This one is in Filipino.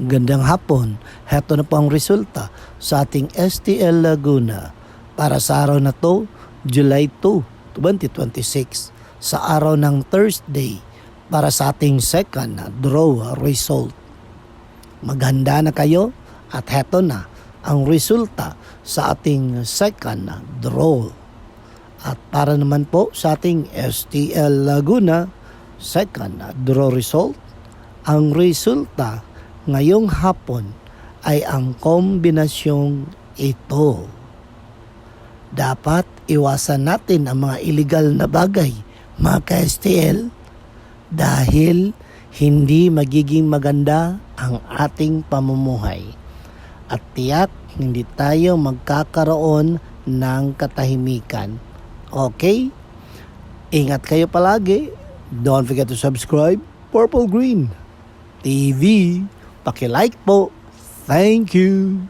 Gandang hapon, heto na po ang resulta sa ating STL Laguna para sa araw na to, July 2, 2026, sa araw ng Thursday para sa ating second draw result. Maghanda na kayo at heto na ang resulta sa ating second draw. At para naman po sa ating STL Laguna second draw result, ang resulta ngayong hapon ay ang kombinasyong ito. Dapat iwasan natin ang mga illegal na bagay, mga ka-STL, dahil hindi magiging maganda ang ating pamumuhay. At tiyak, hindi tayo magkakaroon ng katahimikan. Okay? Ingat kayo palagi. Don't forget to subscribe. Purple Green TV. Paki-like po. Thank you.